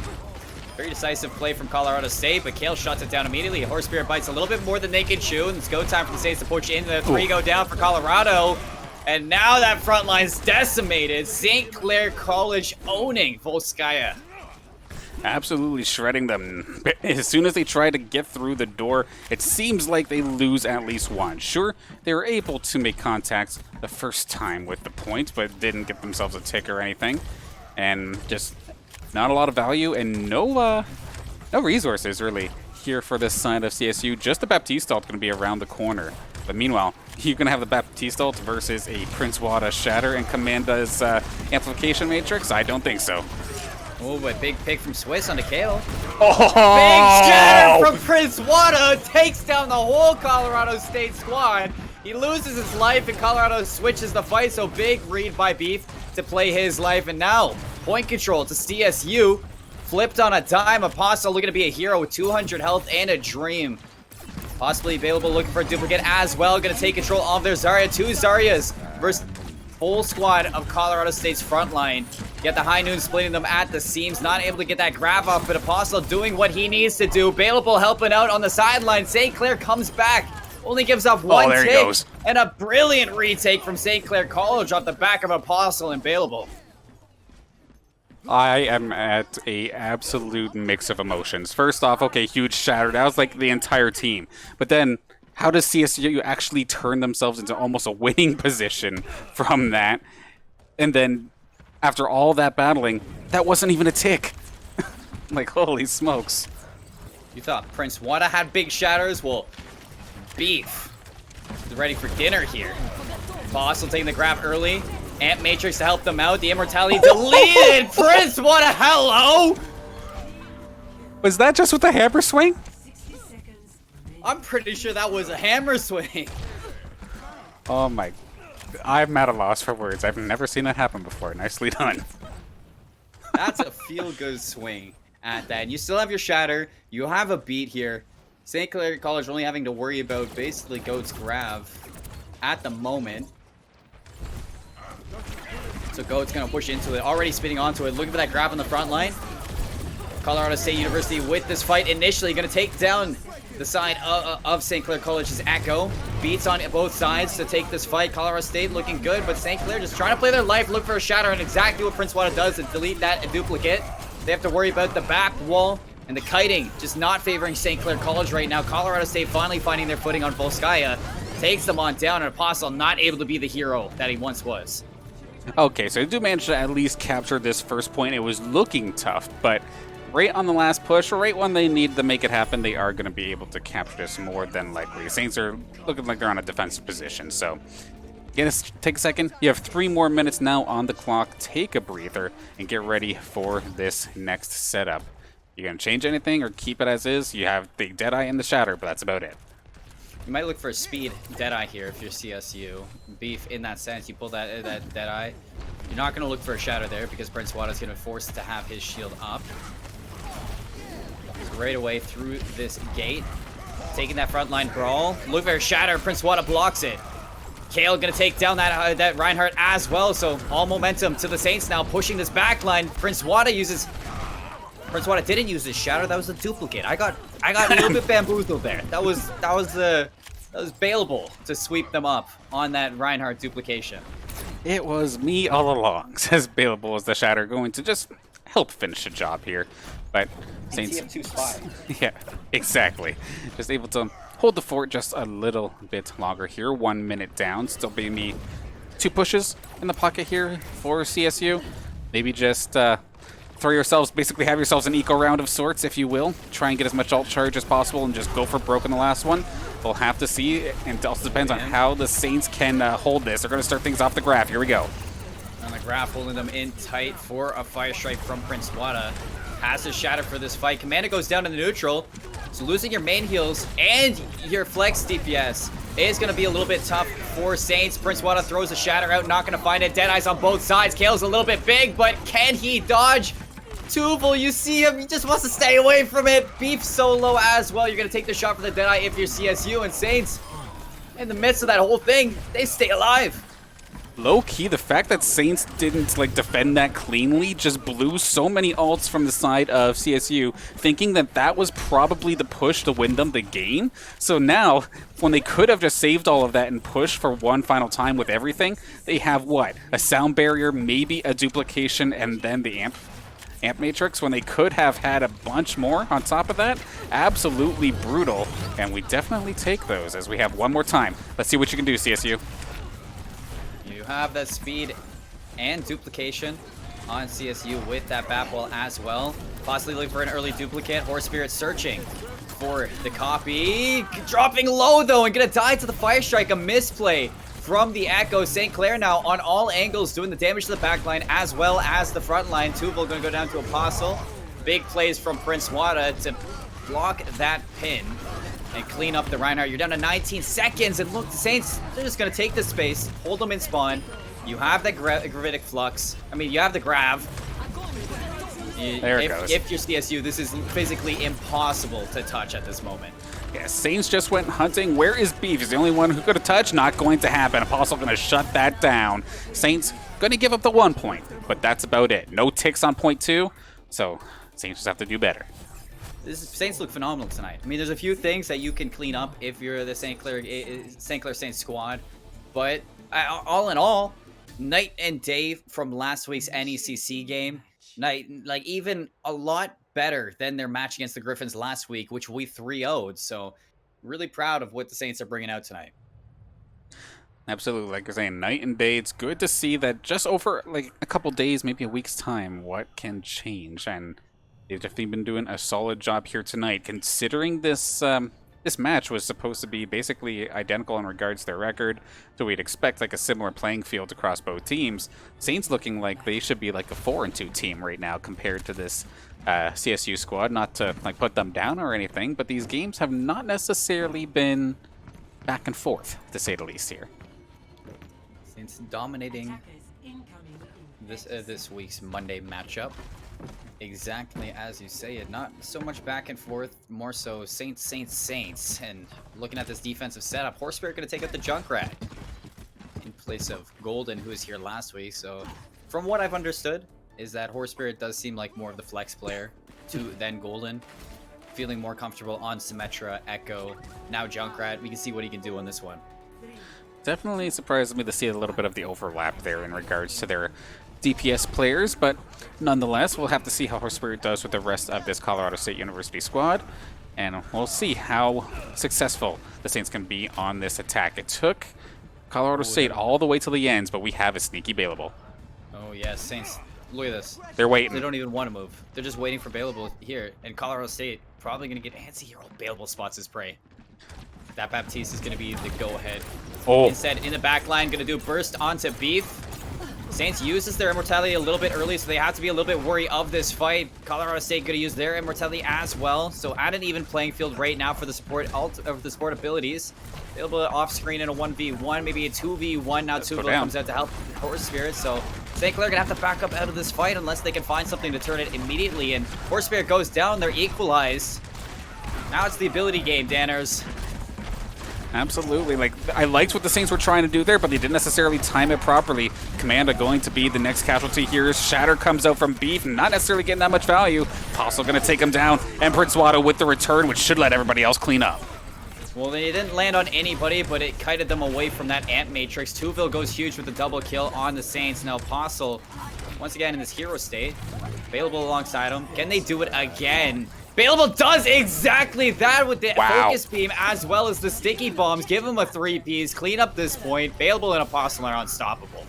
Very decisive play from Colorado State, but Kale shuts it down immediately. Horse Spirit bites a little bit more than they can chew, and it's go time for the Saints to push in. The 3 go down for Colorado, and now that front line's decimated. St. Clair College owning Volskaya. Absolutely shredding them. As soon as they try to get through the door, it seems like they lose at least one. Sure, they were able to make contact the first time with the point, but didn't get themselves a tick or anything. And just not a lot of value and no resources really here for this side of CSU. Just the Baptiste ult going to be around the corner. But meanwhile, you're going to have the Baptiste ult versus a Prince Wada Shatter and Commanda's Amplification Matrix? I don't think so. Oh, but big pick from Swiss onto Kale. Oh! Big shatter from Prince Wada, takes down the whole Colorado State squad. He loses his life and Colorado switches the fight, so big read by Beef to play his life. And now, point control to CSU. Flipped on a dime. Apostle looking to be a hero with 200 health and a dream. Possibly available, looking for a duplicate as well. Gonna take control of their Zarya. 2 Zaryas versus full squad of Colorado State's front line. Get the High Noon splitting them at the seams. Not able to get that grab up, but Apostle doing what he needs to do. Balable helping out on the sideline. St. Clair comes back. Only gives up one there he take. goes. And a brilliant retake from St. Clair College off the back of Apostle and Balable. I am at a absolute mix of emotions. First off, okay, huge shatter. That was like the entire team. But then, how does CSU actually turn themselves into almost a winning position from that? And then, after all that battling, that wasn't even a tick. Like, holy smokes. You thought Prince Wada had big shatters? Well, Beef is ready for dinner here. Apostle taking the grab early. Amp Matrix to help them out. The Immortality deleted. Prince, what a hello! Was that just with the hammer swing? I'm pretty sure that was a hammer swing. Oh my. I'm at a loss for words. I've never seen that happen before. Nicely done. That's a feel-good swing at that. And you still have your shatter. You have a beat here. St. Clair College only having to worry about basically Goat's grab at the moment. So Goat's going to push into it, already spinning onto it, looking for that grab on the front line. Colorado State University with this fight initially going to take down the side of St. Clair College's Echo. Beats on both sides to take this fight. Colorado State looking good, but St. Clair just trying to play their life, look for a shatter, and exactly what Prince Wada does is delete that and duplicate. They have to worry about the back wall and the kiting, just not favoring St. Clair College right now. Colorado State finally finding their footing on Volskaya. Takes them on down, and Apostle not able to be the hero that he once was. Okay, so they do manage to at least capture this first point. It was looking tough, but right on the last push, right when they need to make it happen, they are going to be able to capture this more than likely. The Saints are looking like they're on a defensive position, so take a second. You have 3 more minutes now on the clock. Take a breather and get ready for this next setup. You going to change anything or keep it as is? You have the Deadeye and the Shatter, but that's about it. You might look for a speed Deadeye here if you're CSU. Beef in that sense. You pull that Deadeye. You're not going to look for a shatter there because Prince Wada is going to be forced to have his shield up. He's right away through this gate. Taking that front line brawl. Look for a shatter. Prince Wada blocks it. Kale going to take down that Reinhardt as well. So all momentum to the Saints now pushing this back line. Prince Wada didn't use his shatter. That was a duplicate. I got a little bit bamboozled there. That was bailable to sweep them up on that Reinhardt duplication. It was me all along, says Bailable as the Shatter, going to just help finish the job here. But Saints, TF2 spy. yeah, exactly. Just able to hold the fort just a little bit longer here. 1 minute down. Still being me 2 pushes in the pocket here for CSU. Maybe just throw yourselves, basically have yourselves an eco round of sorts, if you will. Try and get as much ult charge as possible and just go for broke in the last one. We'll have to see, and it also depends on how the Saints can hold this. They're going to start things off the graph. Here we go. On the graph, holding them in tight for a fire strike from Prince Wada. Has to shatter for this fight. Commander goes down to the neutral. So losing your main heals and your flex DPS is going to be a little bit tough for Saints. Prince Wada throws a shatter out, not going to find it. Deadeye's on both sides. Kale's a little bit big, but can he dodge? Tuval, you see him, he just wants to stay away from it. Beef solo as well. You're going to take the shot for the Deadeye if you're CSU, and Saints, in the midst of that whole thing, they stay alive. Low-key, the fact that Saints didn't defend that cleanly just blew so many ults from the side of CSU, thinking that that was probably the push to win them the game. So now, when they could have just saved all of that and pushed for one final time with everything, they have what? A sound barrier, maybe a duplication, and then the amp Matrix, when they could have had a bunch more on top of that. Absolutely brutal, and we definitely take those as we have one more time. Let's see what you can do, CSU. You have that speed and duplication on CSU with that bat wall as well. Possibly looking for an early duplicate. Horse Spirit searching for the copy. Dropping low though and gonna die to the fire strike. A misplay from the Echo. St. Clair now on all angles doing the damage to the backline as well as the front line. Tuval gonna go down to Apostle. Big plays from Prince Wada to block that pin and clean up the Reinhardt. You're down to 19 seconds, and look, the Saints, they're just gonna take the space, hold them in spawn. You have that gravitic flux. I mean, you have the grav. There it goes. If you're CSU, this is physically impossible to touch at this moment. Yeah, Saints just went hunting. Where is Beef? He's the only one who could have touched. Not going to happen. Apostle going to shut that down. Saints going to give up the 1 point, but that's about it. No ticks on point 2, so Saints just have to do better. Saints look phenomenal tonight. I mean, there's a few things that you can clean up if you're the St. Clair Saints squad, but all in all, night and day from last week's NECC game. Like even a lot better than their match against the Griffins last week, which we 3-0'd. So really proud of what the Saints are bringing out tonight. Absolutely, like you're saying, night and day. It's good to see that just over like a couple days, maybe a week's time, what can change. And they've definitely been doing a solid job here tonight, considering this match was supposed to be basically identical in regards to their record. So we'd expect like a similar playing field across both teams. Saints looking like they should be like a 4-2 team right now compared to this CSU squad. Not to like put them down or anything, but these games have not necessarily been back and forth, to say the least here. Saints dominating this week's Monday matchup. Exactly as you say it. Not so much back and forth, more so Saints. And looking at this defensive setup, Horse Spirit going to take out the Junkrat in place of Golden, who was here last week. So from what I've understood is that Horse Spirit does seem like more of the flex player than Golden. Feeling more comfortable on Symmetra, Echo, now Junkrat. We can see what he can do on this one. Definitely surprised me to see a little bit of the overlap there in regards to their DPS players, but nonetheless, we'll have to see how Horse Spirit does with the rest of this Colorado State University squad, and we'll see how successful the Saints can be on this attack. It took Colorado State all the way to the ends, but we have a sneaky bailable. Oh, yes, Saints. Look at this. They're waiting. They don't even want to move. They're just waiting for bailable here, and Colorado State probably going to get antsy here. Oh, bailable spots his prey. That Baptiste is going to be the go-ahead. Oh. Instead, in the back line, going to do burst onto Beef. Saints uses their immortality a little bit early, so they have to be a little bit wary of this fight. Colorado State going to use their immortality as well. So at an even playing field right now for the support abilities. Available off screen in a 1v1, maybe a 2v1. Now 2v comes out to help Horse Spirit. So St. Clair going to have to back up out of this fight unless they can find something to turn it immediately. And Horse Spirit goes down. They're equalized. Now it's the ability game, Danners. Absolutely. Like, I liked what the Saints were trying to do there, but they didn't necessarily time it properly. Commanda going to be the next casualty here. Shatter comes out from Beef, not necessarily getting that much value. Apostle going to take him down. And Prince-Wado with the return, which should let everybody else clean up. Well, they didn't land on anybody, but it kited them away from that Ant Matrix. Tuville goes huge with the double kill on the Saints. Now Apostle, once again in this hero state, available alongside him. Can they do it again? Bailable does exactly that with the focus beam as well as the sticky bombs. Give him a 3-piece, clean up this point. Bailable and Apostle are unstoppable.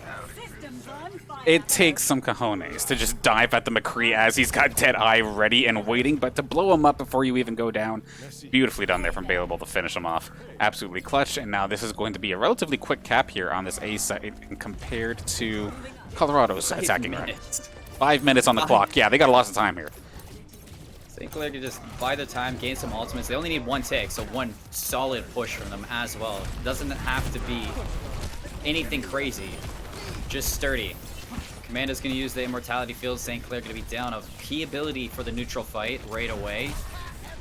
It takes some cojones to just dive at the McCree as he's got Deadeye ready and waiting, but to blow him up before you even go down, beautifully done there from Bailable to finish him off. Absolutely clutch, and now this is going to be a relatively quick cap here on this A side compared to Colorado's attacking run. 5 minutes on the clock. Yeah, they got lots of time here. St. Clair can just buy their time, gain some ultimates. They only need one tick, so one solid push from them as well. It doesn't have to be anything crazy, just sturdy. Commando's going to use the immortality field. St. Clair going to be down a key ability for the neutral fight right away.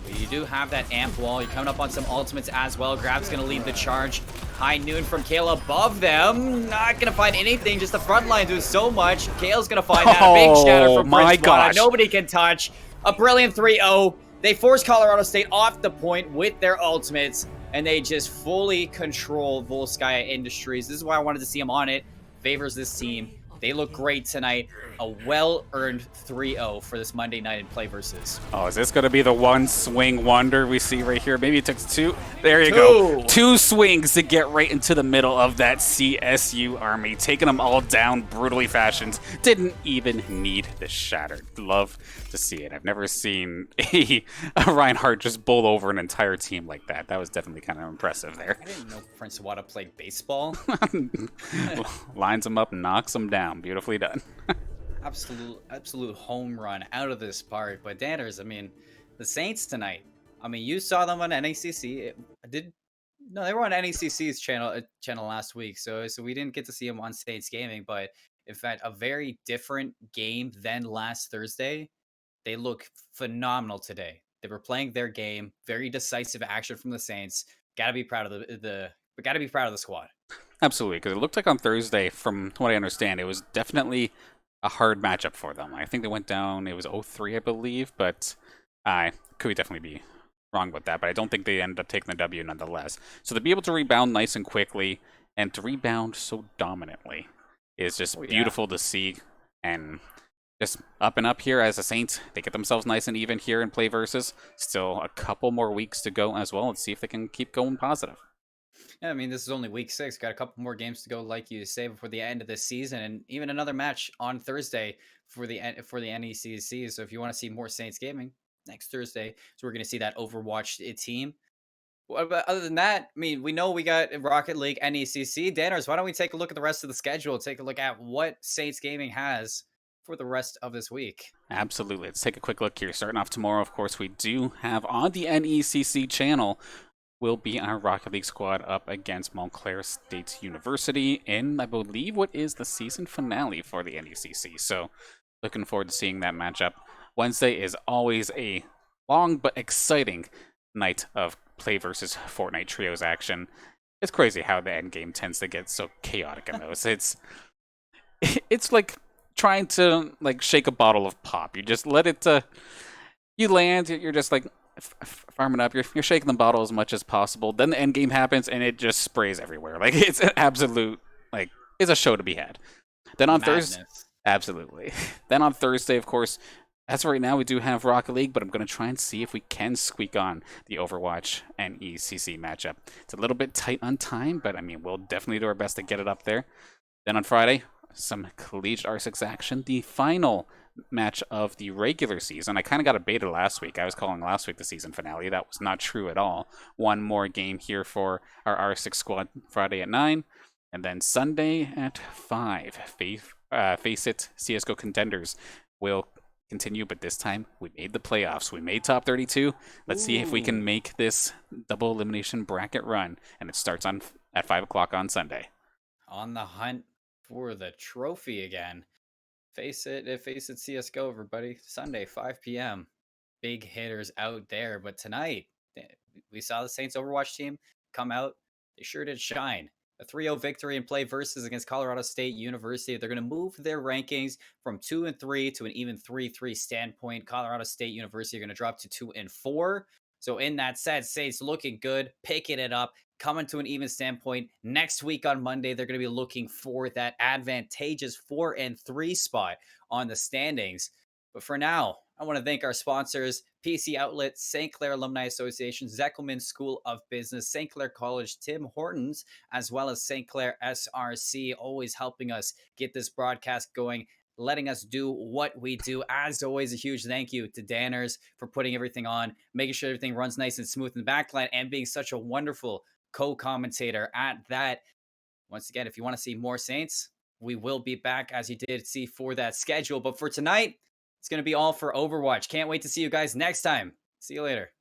But you do have that amp wall. You're coming up on some ultimates as well. Grab's going to lead the charge. High noon from Kale above them. Not going to find anything. Just the front line doing so much. Kale's going to find that. A big shatter from Prince-Wado. Nobody can touch. A brilliant 3-0. They force Colorado State off the point with their ultimates, and they just fully control Volskaya Industries. This is why I wanted to see them on it. Favors this team. They look great tonight. A well-earned 3-0 for this Monday night in Play Versus. Oh, is this going to be the one swing wonder we see right here? Maybe it took two. There you go. 2 swings to get right into the middle of that CSU army, taking them all down brutally fashioned. Didn't even need the shatter. Love to see it. I've never seen a Reinhardt just bowl over an entire team like that. That was definitely kind of impressive there. I didn't know Prince-Wado played baseball. Lines them up and knocks them down. Beautifully done. Absolute home run out of this part. But Danners, I mean, the Saints tonight. I mean, you saw them on NACC. No, they were on NACC's channel last week. So we didn't get to see them on Saints Gaming. But in fact, a very different game than last Thursday. They look phenomenal today. They were playing their game. Very decisive action from the Saints. Got to be proud of but got to be proud of the squad. Absolutely, because it looked like on Thursday, from what I understand, it was definitely a hard matchup for them. I think they went down, it was 0-3, I believe, but I could definitely be wrong about that, but I don't think they ended up taking the W nonetheless. So to be able to rebound nice and quickly, and to rebound so dominantly, is just Oh yeah. beautiful to see, and just up and up here as the Saints. They get themselves nice and even here in play versus. Still a couple more weeks to go as well. Let's see if they can keep going positive. Yeah, I mean, this is only week 6. Got a couple more games to go, like you say, before the end of this season, and even another match on Thursday for the NECC. So if you want to see more Saints gaming next Thursday, so we're going to see that Overwatch team. What about, other than that, I mean, we know we got Rocket League, NECC. Danners, why don't we take a look at the rest of the schedule? Take a look at what Saints gaming has for the rest of this week. Absolutely. Let's take a quick look here. Starting off tomorrow, of course, we do have on the NECC channel will be our Rocket League squad up against Montclair State University in, I believe, what is the season finale for the NECC. So looking forward to seeing that matchup. Wednesday is always a long but exciting night of play versus Fortnite trios action. It's crazy how the end game tends to get so chaotic in those. It's like trying to like shake a bottle of pop. You just let it you land, you're just like farming up, you're shaking the bottle as much as possible. Then the end game happens and it just sprays everywhere. Like it's an absolute like it's a show to be had. Then on Thursday, Madness. absolutely. Then on Thursday, of course, as of right now, we do have Rocket League, but I'm going to try and see if we can squeak on the Overwatch and ECC matchup. It's a little bit tight on time, but I mean, we'll definitely do our best to get it up there. Then on Friday, some Collegiate R6 action. The final match of the regular season. I kind of got a beta last week. I was calling last week the season finale. That was not true at all. One more game here for our R6 squad Friday at 9. And then Sunday at 5. Face it, CSGO contenders will continue, but this time we made the playoffs. We made top 32. Let's see if we can Ooh, make this double elimination bracket run. And it starts on at 5 o'clock on Sunday. on the hunt for the trophy again. Face it, CS:GO, everybody. Sunday, 5 p.m. Big hitters out there, but tonight we saw the Saints Overwatch team come out. They sure did shine. A 3-0 victory in play versus against Colorado State University. They're going to move their rankings from 2-3 to an even 3-3 standpoint. Colorado State University are going to drop to 2-4. So in that sense, Saints looking good, picking it up, coming to an even standpoint. Next week on Monday, they're going to be looking for that advantageous 4-3 spot on the standings. But for now, I want to thank our sponsors, PC Outlet, St. Clair Alumni Association, Zeckelman School of Business, St. Clair College, Tim Hortons, as well as St. Clair SRC, always helping us get this broadcast going, letting us do what we do. As always, a huge thank you to Danners for putting everything on, making sure everything runs nice and smooth in the backline, and being such a wonderful co-commentator at that. Once again, if you want to see more Saints, we will be back as you did see for that schedule. But for tonight, it's going to be all for Overwatch. Can't wait to see you guys next time. See you later.